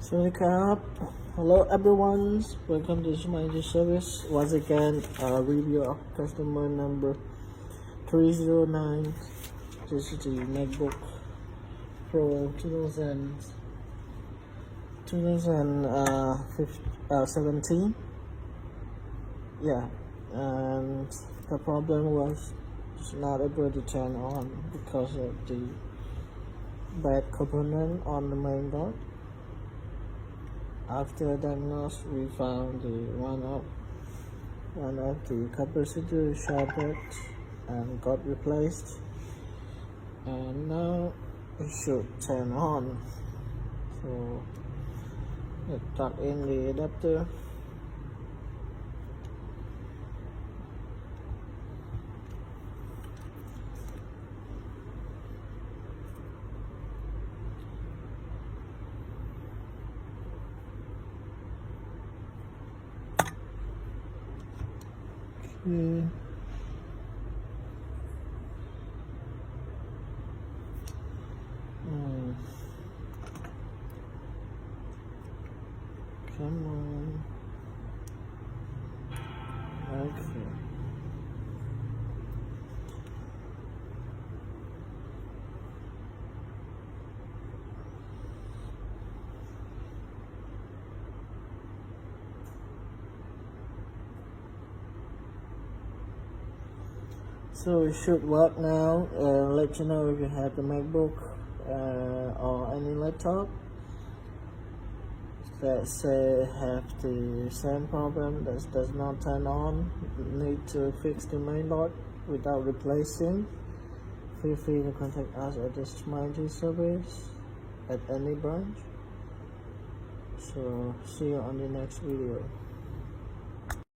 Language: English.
Swanikap. Hello everyone. Welcome to my service. Once again, review of customer number 309. This is the Macbook Pro 2017. Yeah, and the problem was it's not able to turn on because of the bad component on the main board. After diagnosis, we found the one of the capacitor shattered and got replaced, and now it should turn on. So let's plug in the adapter. Okay. Come on. Okay. So it should work now. Let you know if you have the MacBook or any laptop that say have the same problem that does not turn on. Need to fix the mainboard without replacing. Feel free to contact us at this Smiley service at any branch. So see you on the next video.